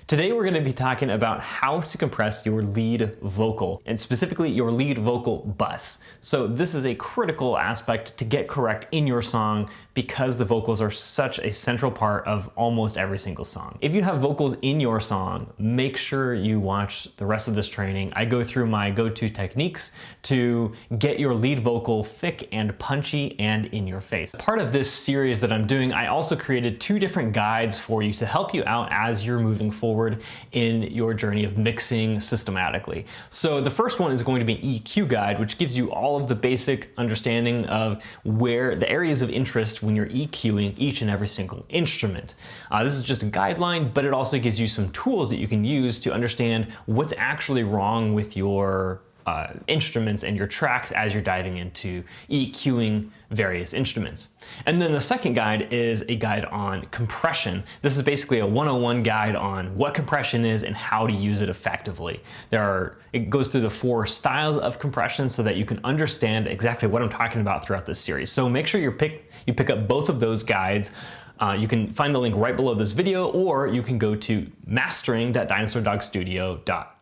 Today we're going to be talking about how to compress your lead vocal, and specifically your lead vocal bus. So this is a critical aspect to get correct in your song because the vocals are such a central part of almost every single song. If you have vocals in your song, make sure you watch the rest of this training. I go through my go-to techniques to get your lead vocal thick and punchy and in your face. Part of this series that I'm doing, I also created 2 different guides for you to help you out as you're moving forward in your journey of mixing systematically. So the first one is going to be an EQ guide, which gives you all of the basic understanding of where the areas of interest when you're EQing each and every single instrument. This is just a guideline, but it also gives you some tools that you can use to understand what's actually wrong with your instruments and your tracks as you're diving into EQing various instruments. And then the second guide is a guide on compression. This is basically a 101 guide on what compression is and how to use it effectively. It goes through the 4 styles of compression so that you can understand exactly what I'm talking about throughout this series. So make sure you pick up both of those guides. You can find the link right below this video, or you can go to mastering.dinosaurdogstudio.com.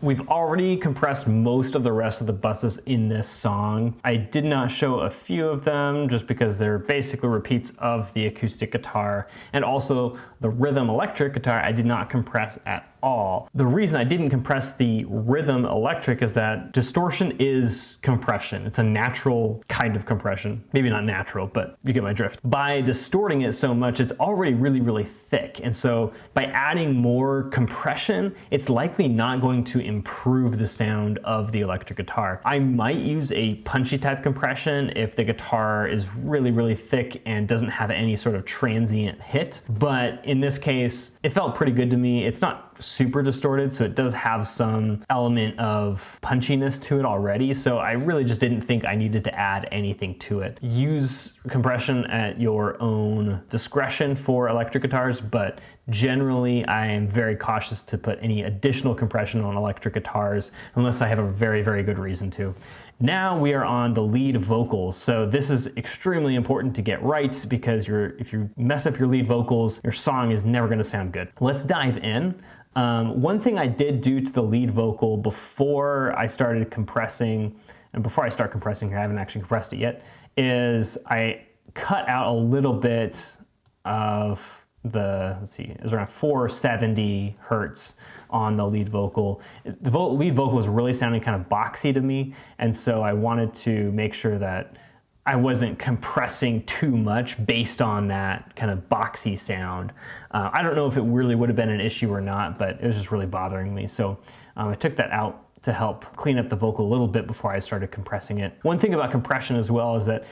We've already compressed most of the rest of the buses in this song. I did not show a few of them just because they're basically repeats of the acoustic guitar, and also the rhythm electric guitar I did not compress at all. The reason I didn't compress the rhythm electric is that distortion is compression. It's a natural kind of compression. Maybe not natural, but you get my drift. By distorting it so much, it's already really, really thick. And so by adding more compression, it's likely not going to improve the sound of the electric guitar. I might use a punchy type compression if the guitar is really, really thick and doesn't have any sort of transient hit. But in this case, it felt pretty good to me. It's not super distorted, so it does have some element of punchiness to it already, so I really just didn't think I needed to add anything to it. Use compression at your own discretion for electric guitars, but generally I am very cautious to put any additional compression on electric guitars unless I have a very, very good reason to. Now we are on the lead vocals. So this is extremely important to get right because if you mess up your lead vocals, your song is never gonna sound good. Let's dive in. One thing I did do to the lead vocal before I started compressing, and before I start compressing here, I haven't actually compressed it yet, is I cut out a little bit of let's see, it was around 470 hertz on the lead vocal. The lead vocal was really sounding kind of boxy to me, and so I wanted to make sure that I wasn't compressing too much based on that kind of boxy sound. I don't know if it really would have been an issue or not, but it was just really bothering me. So I took that out to help clean up the vocal a little bit before I started compressing it. One thing about compression as well is that,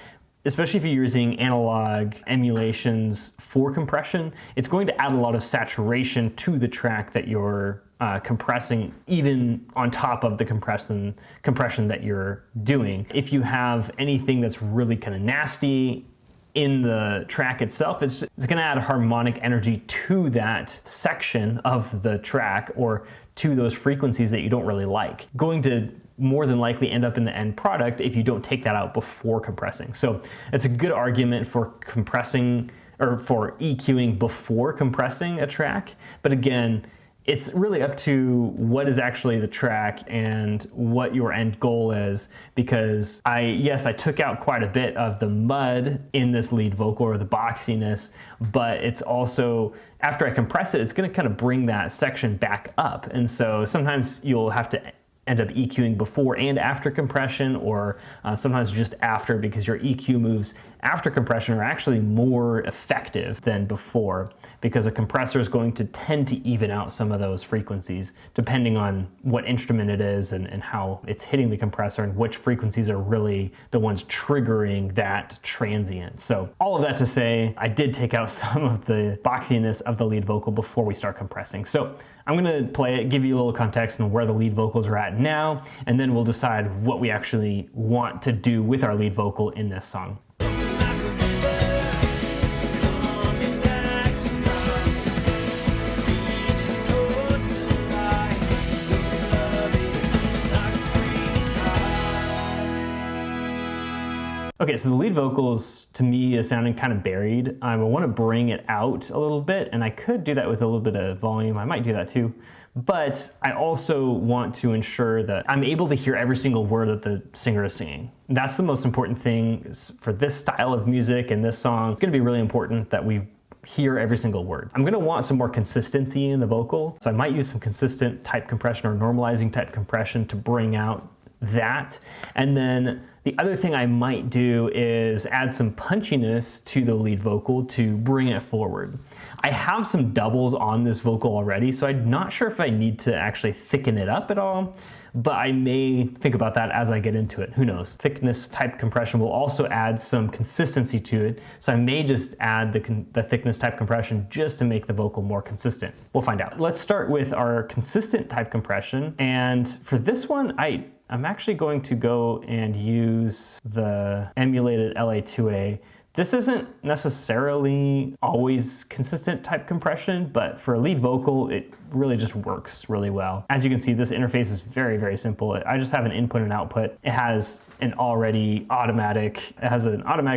especially if you're using analog emulations for compression, it's going to add a lot of saturation to the track that you're compressing, even on top of the compression that you're doing. If you have anything that's really kind of nasty in the track itself, it's going to add harmonic energy to that section of the track or to those frequencies that you don't really like. Going to more than likely end up in the end product if you don't take that out before compressing. So it's a good argument for compressing or for EQing before compressing a track. But again, it's really up to what is actually the track and what your end goal is, because yes, I took out quite a bit of the mud in this lead vocal or the boxiness, but it's also, after I compress it, it's gonna kind of bring that section back up. And so sometimes you'll have to end up EQing before and after compression, or sometimes just after, because your EQ moves after compression are actually more effective than before, because a compressor is going to tend to even out some of those frequencies depending on what instrument it is and how it's hitting the compressor and which frequencies are really the ones triggering that transient. So all of that to say, I did take out some of the boxiness of the lead vocal before we start compressing. So I'm gonna play it, give you a little context on where the lead vocals are at now, and then we'll decide what we actually want to do with our lead vocal in this song. Okay, so the lead vocals to me is sounding kind of buried. I want to bring it out a little bit, and I could do that with a little bit of volume. I might do that too. But I also want to ensure that I'm able to hear every single word that the singer is singing. That's the most important thing for this style of music and this song. It's going to be really important that we hear every single word. I'm going to want some more consistency in the vocal, so I might use some consistent type compression or normalizing type compression to bring out that. And then the other thing I might do is add some punchiness to the lead vocal to bring it forward. I have some doubles on this vocal already, so I'm not sure if I need to actually thicken it up at all, but I may think about that as I get into it. Who knows? Thickness type compression will also add some consistency to it, so I may just add the thickness type compression just to make the vocal more consistent. We'll find out. Let's start with our consistent type compression, and for this one, I'm actually going to go and use the emulated LA2A. This isn't necessarily always consistent type compression, but for a lead vocal, it really just works really well. As you can see, this interface is very, very simple. I just have an input and output. It has an automatic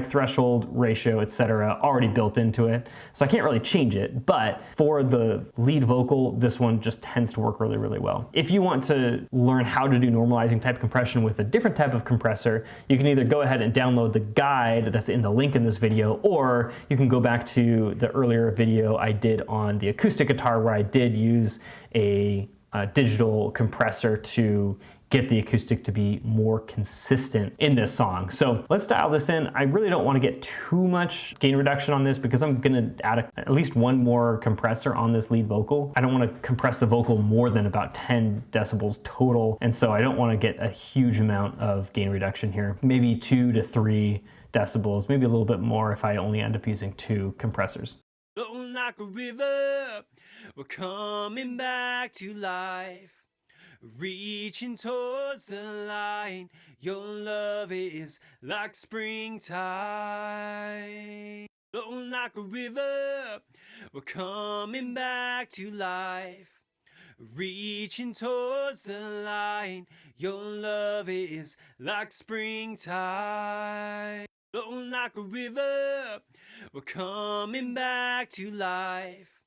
threshold, ratio, etc. already built into it. So I can't really change it, but for the lead vocal, this one just tends to work really, really well. If you want to learn how to do normalizing type compression with a different type of compressor, you can either go ahead and download the guide that's in the link in this video, or you can go back to the earlier video I did on the acoustic guitar where I did use a digital compressor to get the acoustic to be more consistent in this song. So let's dial this in. I really don't want to get too much gain reduction on this because I'm going to add at least one more compressor on this lead vocal. I don't want to compress the vocal more than about 10 decibels total, and so I don't want to get a huge amount of gain reduction here. Maybe 2 to 3 decibels, maybe a little bit more if I only end up using 2 compressors. Flowing like a river, we're coming back to life, reaching towards the light. Your love is like springtime. Flowing like a river, we're coming back to life, reaching towards the light. Your love is like springtime. Flowing like a river, we're coming back to life,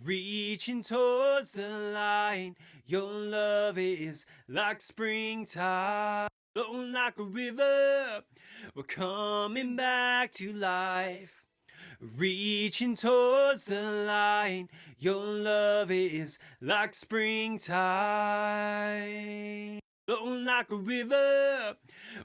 reaching towards the light. Your love is like springtime. Flowing like a river, we're coming back to life, reaching towards the light. Your love is like springtime. Flowing like a river,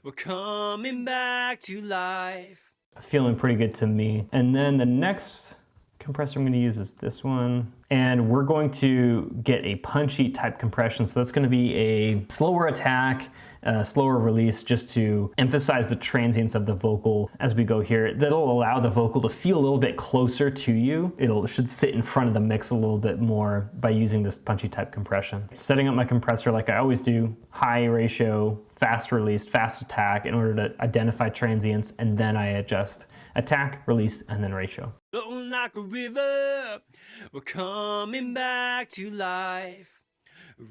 we're coming back to life. Feeling pretty good to me. And then the next compressor I'm going to use is this one. And we're going to get a punchy type compression. So that's going to be a slower attack, slower release, just to emphasize the transience of the vocal as we go here. That'll allow the vocal to feel a little bit closer to you. It should sit in front of the mix a little bit more by using this punchy type compression. Setting up my compressor like I always do, high ratio, fast release, fast attack in order to identify transients, and then I adjust attack, release, and then ratio. Flowing like a river, we're coming back to life,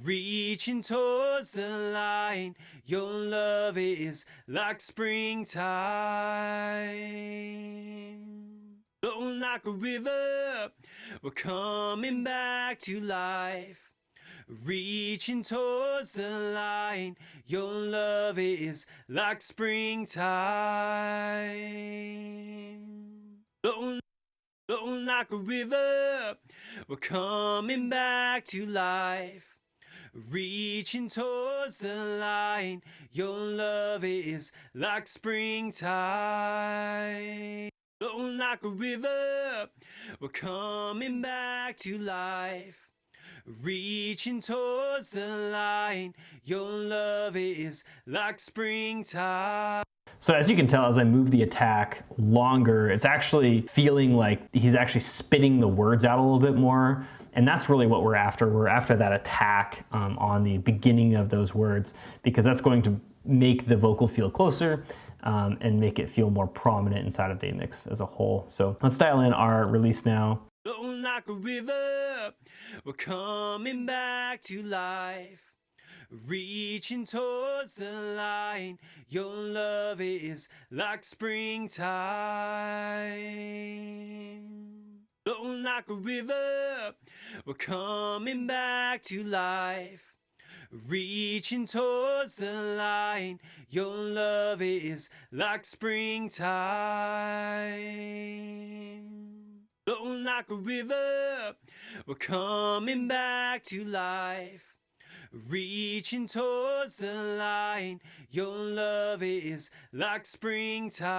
reaching towards the light. Your love is like springtime. Flowing like a river, we're coming back to life, reaching towards the light. Your love is like springtime. Flowing like a river, we're coming back to life, reaching towards the light. Your love is like springtime. Flowing like a river, we're coming back to life, reaching towards the light. Your love is like springtime. So as you can tell, as I move the attack longer, it's actually feeling like he's actually spitting the words out a little bit more. And that's really what we're after. We're after that attack on the beginning of those words, because that's going to make the vocal feel closer and make it feel more prominent inside of the mix as a whole. So let's dial in our release now. Flowing like a river, we're coming back to life, reaching towards the light. Your love is like springtime, flowing like a river, we're coming back to life. Reaching towards the light, your love is like springtime, flowing like a river, we're coming back to life. Reaching towards the light, your love is like springtime,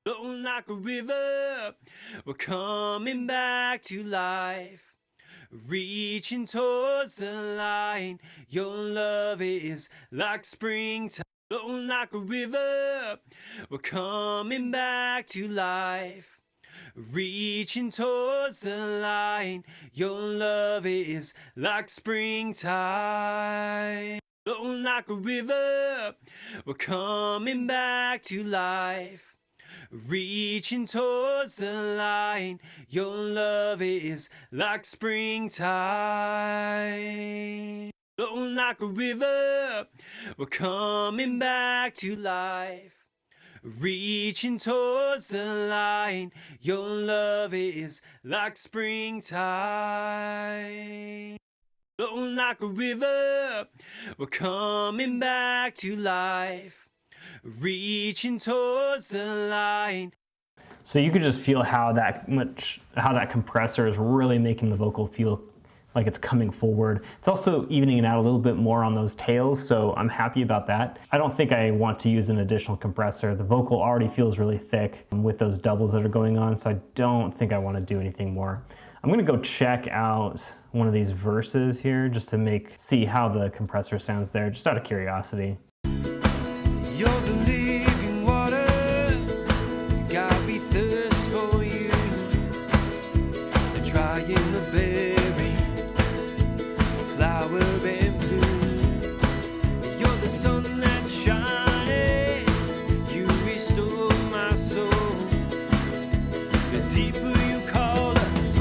flowing like a river, we're coming back to life. Reaching towards the light, your love is like springtime, flowing like a river, we're coming back to life. Reaching towards the light, your love is like springtime, flowing like a river, we're coming back to life. Reaching towards the light, your love is like springtime, flowing like a river, we're coming back to life. Reaching towards the light, your love is like springtime, flowing like a river, we're coming back to life. Reaching towards the light. So you could just feel how that compressor is really making the vocal feel like it's coming forward. It's also evening it out a little bit more on those tails, so I'm happy about that. I don't think I want to use an additional compressor. The vocal already feels really thick with those doubles that are going on, so I don't think I want to do anything more. I'm gonna go check out one of these verses here just to see how the compressor sounds there, just out of curiosity. You're the living water, God, we thirst for you. The dry and the berry, the flower and bloom. You're the sun that's shining, you restore my soul. The deeper you call us,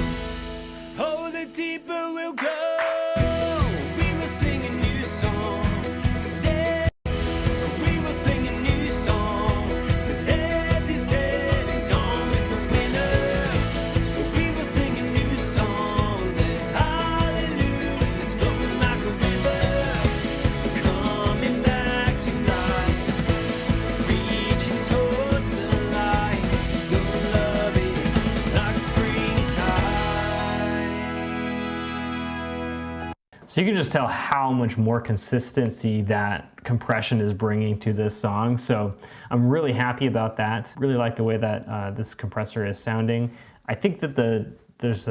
oh, the deeper we'll go. We will sing a new song. So you can just tell how much more consistency that compression is bringing to this song. So I'm really happy about that. Really like the way that this compressor is sounding. I think that there's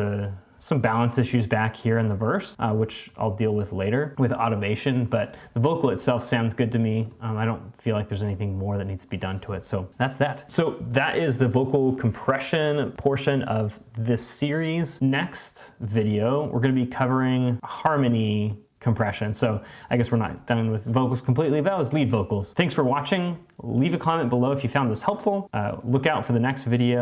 some balance issues back here in the verse, which I'll deal with later with automation, but the vocal itself sounds good to me. I don't feel like there's anything more that needs to be done to it, so that's that. So that is the vocal compression portion of this series. Next video, we're gonna be covering harmony compression. So I guess we're not done with vocals completely, that was lead vocals. Thanks for watching. Leave a comment below if you found this helpful. Look out for the next video.